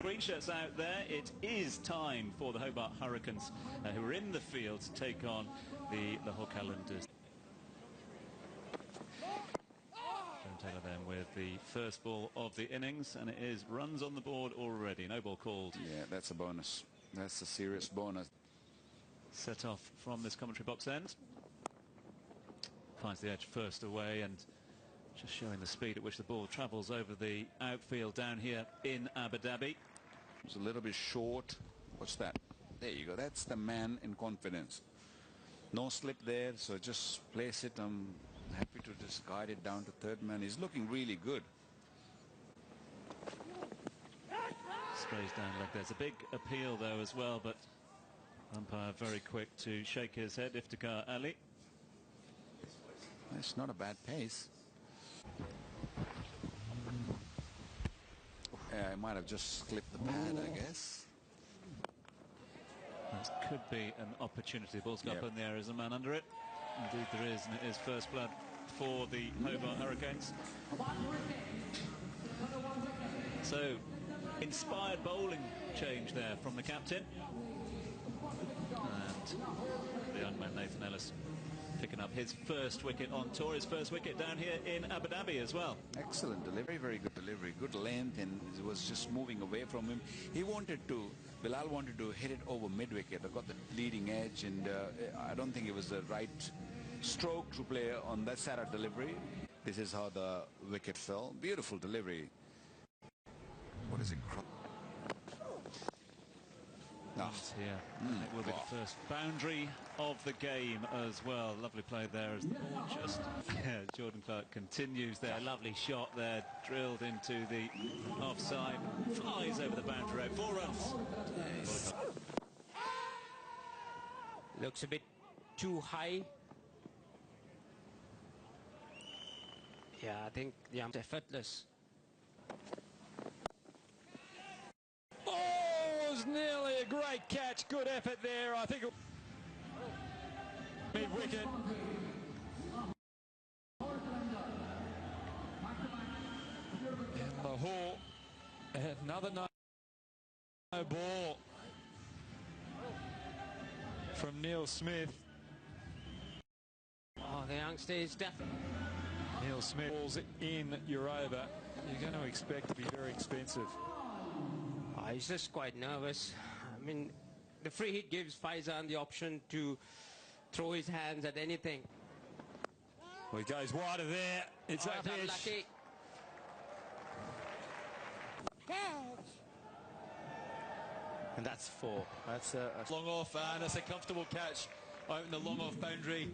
Green shirts out there. It is time for the Hobart Hurricanes, who are in the field to take on the Lahore Qalandars. Taylor then with the first ball of the innings, and it is runs on the board already. No ball called. Yeah, that's a bonus. That's a serious bonus. Set off from this commentary box end. Finds the edge first away, and just showing the speed at which the ball travels over the outfield down here in Abu Dhabi. It's a little bit short. What's that? There you go. That's the man in confidence. No slip there, so just place it. I'm happy to just guide it down to third man. He's looking really good. Sprays down leg. There's a big appeal though as well, but umpire very quick to shake his head. Iftikhar Ali. That's not a bad pace. I might have just clipped the pad, I guess. That could be an opportunity. Ball's got up in the air. Is a man under it? Indeed there is, and it is first blood for the Hobart Hurricanes. So, inspired bowling change there from the captain. And the young man Nathan Ellis picking up his first wicket on tour, his first wicket down here in Abu Dhabi as well. Excellent delivery, very good delivery, good length, and it was just moving away from him. He wanted to, Bilal wanted to hit it over mid-wicket. I got the leading edge, and I don't think it was the right stroke to play on that side of delivery. This is how the wicket fell. Beautiful delivery. What is it? It will be the first boundary of the game as well. Lovely play there as the ball just... Jordan Clark continues there. Lovely shot there, drilled into the offside. Flies over the boundary road. 4 runs. Yes. Looks a bit too high. Yeah, I think the arms are effortless. Nearly a great catch, good effort there. I think mid-wicket. And Lahore, another no ball from Neil Smith. Oh, the youngster is definitely. Neil Smith balls in, you're over. You're going to expect to be very expensive. He's just quite nervous. I mean, the free hit gives Faizan the option to throw his hands at anything. Well, he goes wider there. It's up edge. Unlucky. And that's 4. That's a long off, and it's a comfortable catch out in the long off boundary.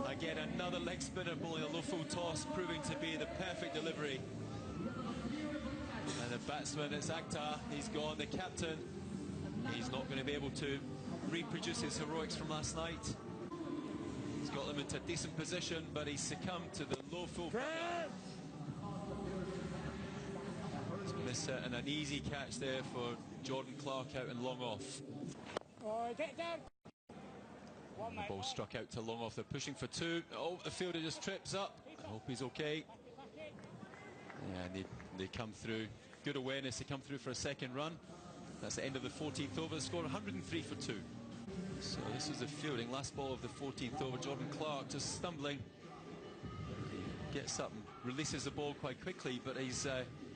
Again, another leg spinner bowling a low full toss, proving to be the perfect delivery. And the batsman, it's Akhtar, he's gone, the captain. He's not going to be able to reproduce his heroics from last night. He's got them into a decent position, but he's succumbed to the low full. Miss it, and an easy catch there for Jordan Clark out in long off. And the ball struck out to long off. They're pushing for 2. Oh, the fielder just trips up. I hope he's okay. Yeah, and they come through. Good awareness, they come through for a second run. That's the end of the 14th over. The score 103 for 2. So this is the fielding. Last ball of the 14th over. Jordan Clark just stumbling. He gets up and releases the ball quite quickly, but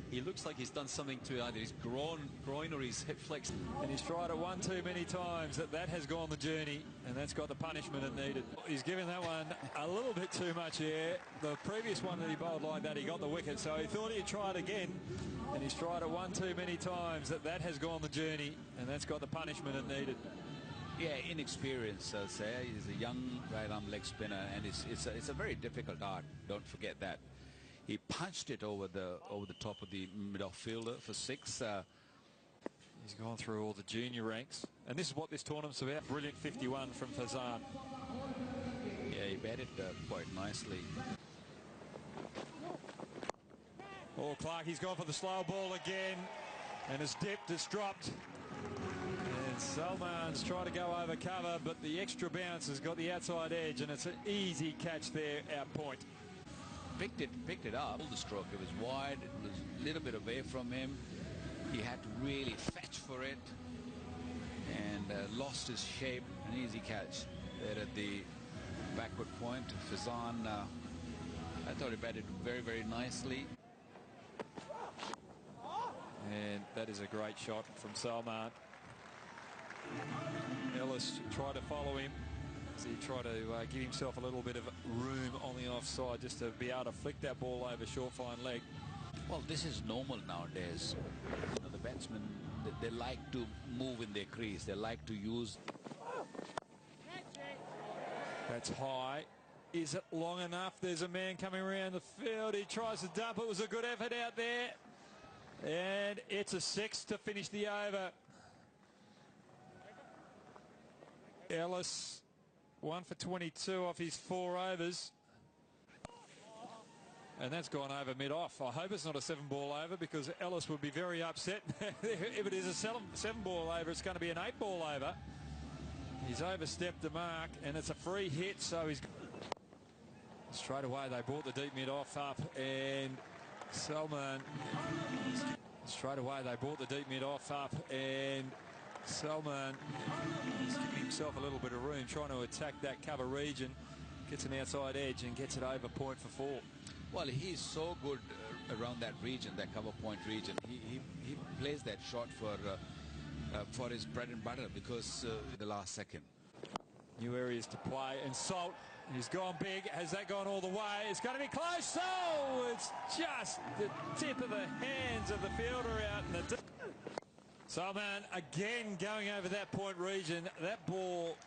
he looks like he's done something to either his groin or his hip flex. And he's tried it one too many times. That has gone the journey, and that's got the punishment it needed. He's given that one a little bit too much air. The previous one that he bowled like that, he got the wicket, so he thought he'd try it again, and he's tried it one too many times. That has gone the journey, and that's got the punishment it needed. Yeah, inexperience, I'll say. He's a young right-arm leg spinner, and it's a very difficult art. Don't forget that. He punched it over the top of the mid-off fielder for 6. He's gone through all the junior ranks, and this is what this tournament's about. Brilliant 51 from Faizan. Yeah, he batted quite nicely. Oh, Clark, he's gone for the slow ball again, and it's dipped, it's dropped. And Salman's tried to go over cover, but the extra bounce has got the outside edge, and it's an easy catch there, out point. Picked it up. The stroke, it was wide, it was a little bit away from him. He had to really fetch for it and lost his shape. An easy catch there at the backward point. Fazan, I thought he batted very, very nicely. And that is a great shot from Salman. Ellis tried to follow him as he tried to give himself a little bit of room on the offside just to be able to flick that ball over short fine leg. Well, this is normal nowadays. You know, the batsmen, they like to move in their crease. They like to use. That's high. Is it long enough? There's a man coming around the field. He tries to dump. It was a good effort out there. And it's a 6 to finish the over. Ellis, 1 for 22 off his 4 overs. And that's gone over mid-off. I hope it's not a 7-ball over because Ellis would be very upset. If it is a 7-ball over, it's going to be an 8-ball over. He's overstepped the mark, and it's a free hit, so he's... Straight away, they brought the deep mid-off up, and Salman... Straight away, they brought the deep mid-off up, and Salman is giving himself a little bit of room, trying to attack that cover region, gets an outside edge, and gets it over point for 4. Well, he's so good around that region, that cover point region. He plays that shot for his bread and butter because the last second. New areas to play, and Salt, he's gone big. Has that gone all the way? It's going to be close. Oh, it's just the tip of the hands of the fielder out in the... Salman again going over that point region. That ball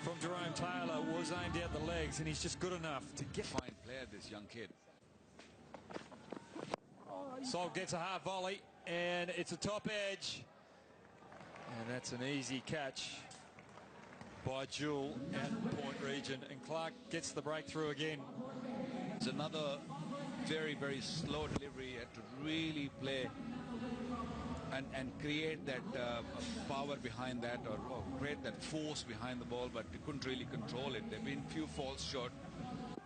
from Jerome Taylor was aimed out the legs, and he's just good enough to get... Fine player, this young kid. Salt gets a half volley, and it's a top edge. And that's an easy catch by Jewell at the point region, and Clark gets the breakthrough again. It's another very, very slow delivery. He had to really play and create that power behind that, or create that force behind the ball, but he couldn't really control it. There have been few falls short.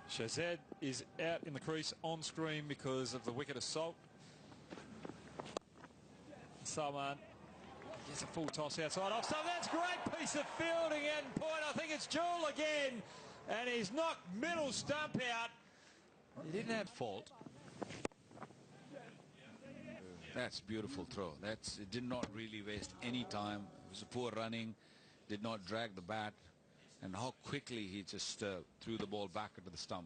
Shazad is out in the crease on screen because of the wicket assault. Salman gets a full toss outside off. So that's a great piece of fielding and point. I think it's Jewell again, and he's knocked middle stump out. He didn't have fault. That's beautiful throw. It did not really waste any time. It was a poor running, did not drag the bat, and how quickly he just threw the ball back into the stump.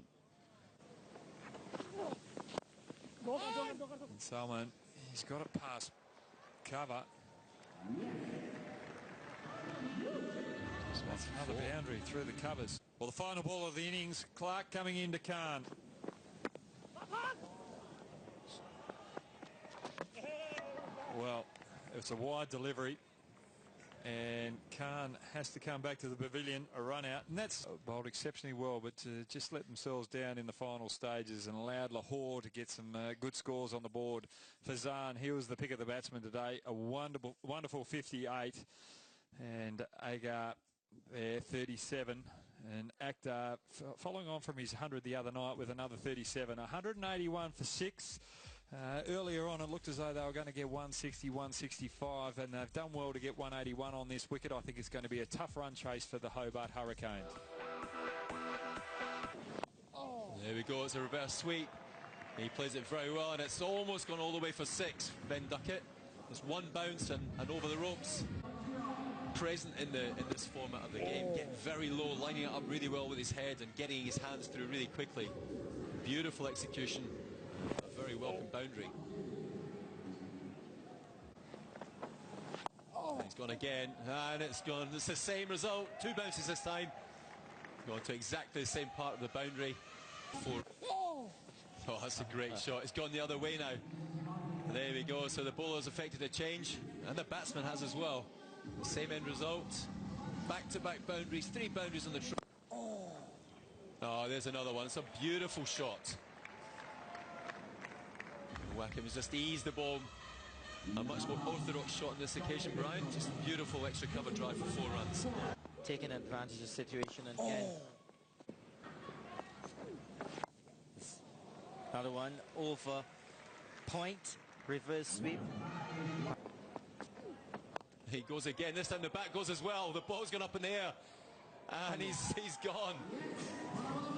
And Salman, he's got to pass cover. That's another boundary through the covers. Well, the final ball of the innings, Clark coming into Khan. Well, it's a wide delivery, and Khan has to come back to the pavilion, a run out, and that's bowled exceptionally well, but just let themselves down in the final stages and allowed Lahore to get some good scores on the board. Fazan, he was the pick of the batsman today, a wonderful 58, and Agar there 37, and Akhtar following on from his 100 the other night with another 37, 181 for 6. Earlier on, it looked as though they were going to get 160, 165, and they've done well to get 181 on this wicket. I think it's going to be a tough run chase for the Hobart Hurricanes. There we go, it's a reverse sweep. He plays it very well, and it's almost gone all the way for 6. Ben Duckett, there's one bounce and over the ropes. Present in this format of the game, getting very low, lining it up really well with his head and getting his hands through really quickly. Beautiful execution. A very welcome boundary. He's gone again, and it's gone. It's the same result. 2 bounces this time. Gone to exactly the same part of the boundary. 4. Oh, that's a great shot. It's gone the other way now. There we go. So the bowler's affected a change, and the batsman has as well. Same end result. Back-to-back boundaries. 3 boundaries on the track. Oh, there's another one. It's a beautiful shot. Wackham has just eased the ball. A much more orthodox shot on this occasion, Brian. Just beautiful extra cover drive for 4 runs. Taking advantage of the situation and Ken. Another one over point. Reverse sweep. He goes again. This time the bat goes as well. The ball's gone up in the air. And he's gone.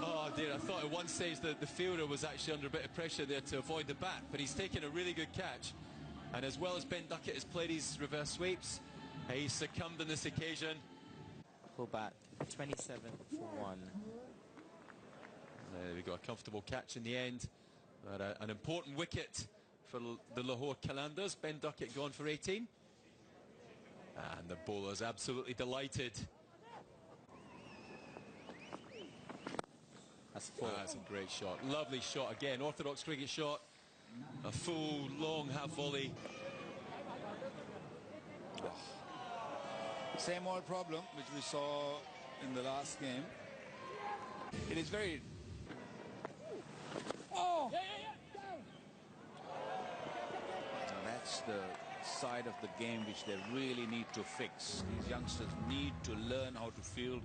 Oh dear, I thought at one stage that the fielder was actually under a bit of pressure there to avoid the bat, but he's taken a really good catch. And as well as Ben Duckett has played his reverse sweeps, he succumbed on this occasion. Hobart 27 for 1. There we go, a comfortable catch in the end. But an important wicket for the Lahore Qalandars. Ben Duckett gone for 18. And the bowler's absolutely delighted. That's 4. That's a great shot. Lovely shot again. Orthodox cricket shot. A full, long half volley. Same old problem which we saw in the last game. It is very... Oh! That's the side of the game which they really need to fix. These youngsters need to learn how to field.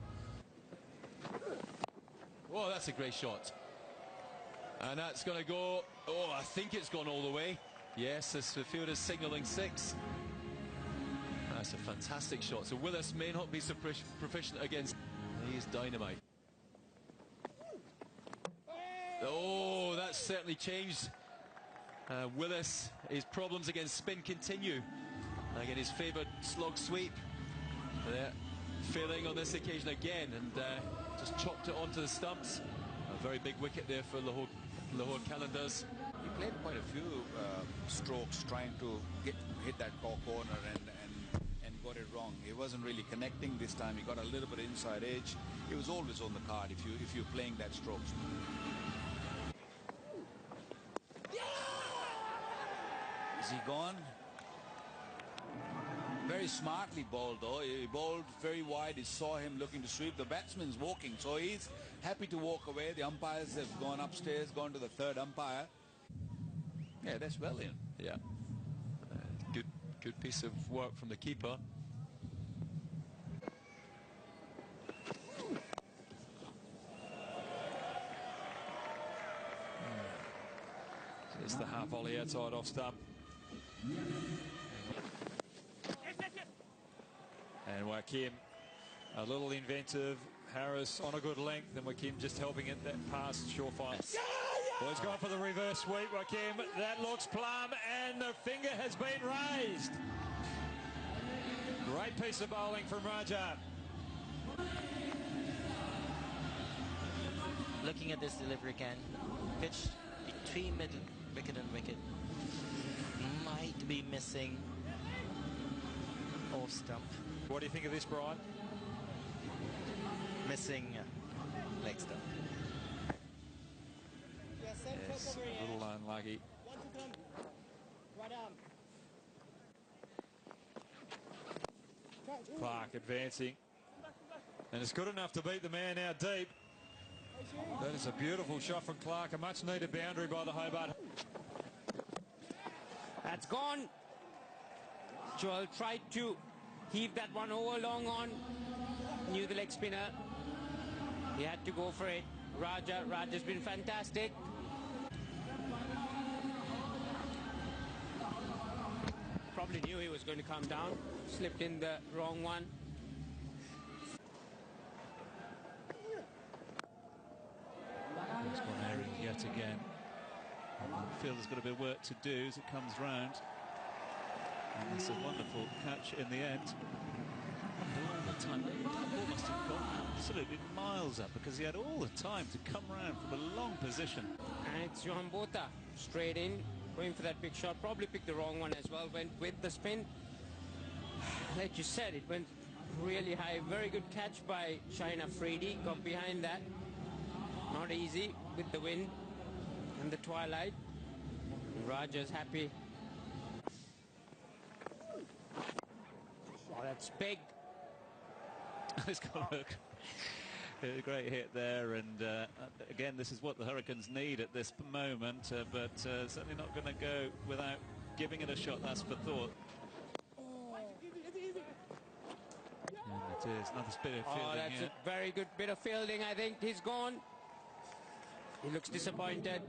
Oh, that's a great shot. And that's going to go... Oh, I think it's gone all the way. Yes, this fielder's signalling 6. That's a fantastic shot. So Willis may not be so proficient against... He's dynamite. Oh, that's certainly changed. Willis, his problems against spin continue. Again, his favoured slog sweep. Failing on this occasion again, and just chopped it onto the stumps. A very big wicket there for Lahore Qalandars. He played quite a few strokes trying to hit that corner and got it wrong. He wasn't really connecting this time. He got a little bit of inside edge. It was always on the card if you're playing that stroke. Is he gone? Very smartly bowled though. He bowled very wide. He saw him looking to sweep. The batsman's walking, so he's happy to walk away. The umpires have gone upstairs, gone to the third umpire. Yeah, that's well in. Yeah. Good piece of work from the keeper. It's the half volley outside off stump. And Wakim a little inventive. Harris on a good length, and Wakim just helping it that past surefire. Well, he's gone for the reverse sweep, Wakim. That looks plumb, and the finger has been raised. Great piece of bowling from Raja. Looking at this delivery again, pitched between mid wicket and wicket. Might be missing off stump. What do you think of this, Brian? Missing leg stump. Yes, a little unlucky. Clark advancing. And it's good enough to beat the man out deep. That is a beautiful shot from Clark. A much needed boundary by the Hobart. That's gone. Joel tried to heave that one over long on. Knew the leg spinner. He had to go for it. Raja's been fantastic. Probably knew he was going to come down. Slipped in the wrong one. It's gone airing yet again. The fielder's got a bit of work to do as it comes round. And it's a wonderful catch in the end. And all the time, that ball must have gone absolutely miles up because he had all the time to come round from a long position. And it's Johan Botha straight in, going for that big shot. Probably picked the wrong one as well. Went with the spin. Like you said, it went really high. Very good catch by Shahin Afridi. Got behind that. Not easy with the wind and the twilight. Raja's happy. Oh, that's big. It's got a great hit there, and again, this is what the Hurricanes need at this moment, but certainly not going to go without giving it a shot. That's for thought. And it is another bit of fielding. Oh, that's here. a very good bit of fielding. I think he's gone. He looks disappointed.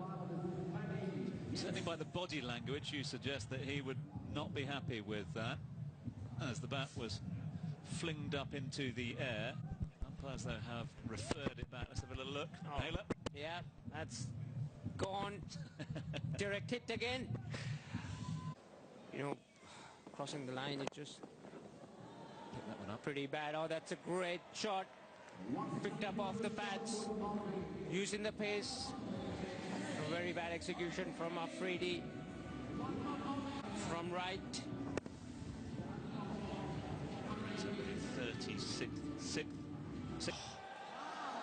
Certainly by the body language, you suggest that he would not be happy with that, as the bat was flinged up into the air. Umpires, though, have referred it back. Let's have a little look. Taylor. Yeah, that's gone. Direct hit again. You know, crossing the line, it just Pick that one up. pretty bad. Oh, that's a great shot. Picked up off the pads, using the pace. A very bad execution from Afridi. From right. 36th.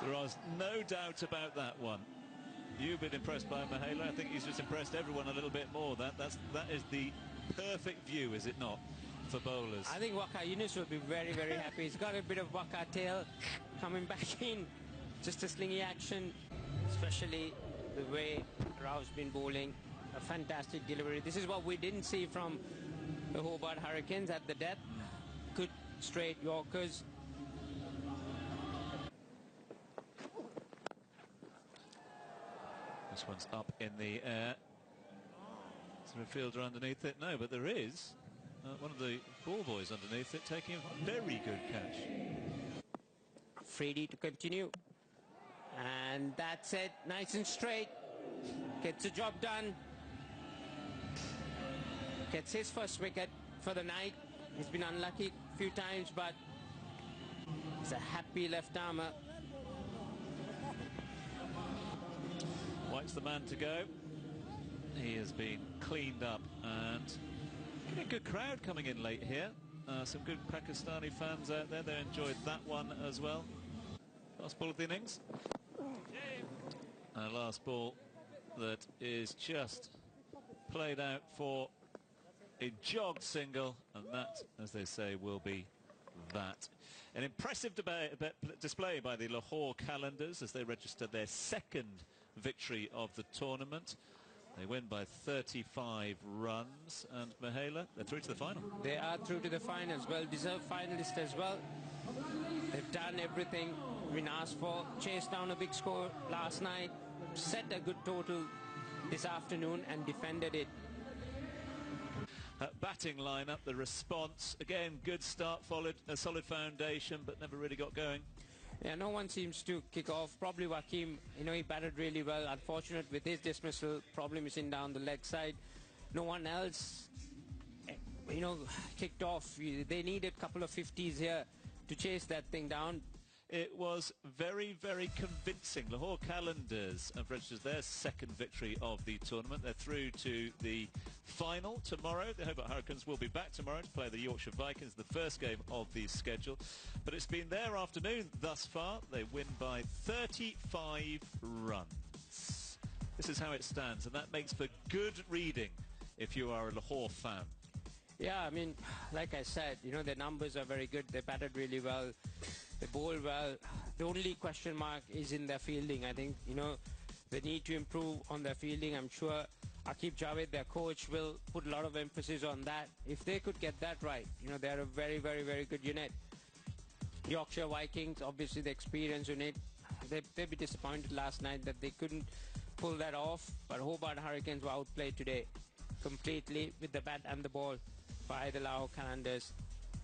There is no doubt about that one. You've been impressed by Mahela. I think he's just impressed everyone a little bit more. That is the perfect view, is it not, for bowlers? I think Waqar Younis will be very, very happy. He's got a bit of Waqar tail coming back in. Just a slingy action, especially the way Rao's been bowling. A fantastic delivery. This is what we didn't see from the Hobart Hurricanes at the death. Good straight Yorkers. This one's up in the air. Is there a fielder underneath it? No, but there is. One of the ball boys underneath it taking a very good catch. Freedy to continue. And that's it. Nice and straight. Gets the job done. Gets his first wicket for the night. He's been unlucky a few times, but he's a happy left-armer. White's the man to go. He has been cleaned up, and getting a good crowd coming in late here. Some good Pakistani fans out there. They enjoyed that one as well. Last ball of the innings. And last ball that is just played out for a jogged single, and that, as they say, will be that. An impressive display by the Lahore Qalandars as they register their second victory of the tournament. They win by 35 runs, and Mahela, they're through to the final. They are through to the finals. Well-deserved finalist as well. They've done everything been asked for. Chased down a big score last night, set a good total this afternoon, and defended it. Batting lineup, the response, again, good start, followed a solid foundation, but never really got going. Yeah, no one seems to kick off. Probably Wakim, you know, he batted really well. Unfortunate with his dismissal, probably missing down the leg side. No one else, you know, kicked off. They needed a couple of 50s here to chase that thing down. It was very, very convincing. Lahore Qalandars have registered their second victory of the tournament. They're through to the final tomorrow. The Hobart Hurricanes will be back tomorrow to play the Yorkshire Vikings, the first game of the schedule. But it's been their afternoon thus far. They win by 35 runs. This is how it stands, and that makes for good reading if you are a Lahore fan. Yeah, I mean, like I said, you know, their numbers are very good. They batted really well. They bowl well. The only question mark is in their fielding. I think, you know, they need to improve on their fielding. I'm sure Aqib Javed, their coach, will put a lot of emphasis on that. If they could get that right, you know, they're a very, very, very good unit. Yorkshire Vikings, obviously the experience unit. They'd be disappointed last night that they couldn't pull that off. But Hobart Hurricanes were outplayed today completely with the bat and the ball by the Lahore Qalandars.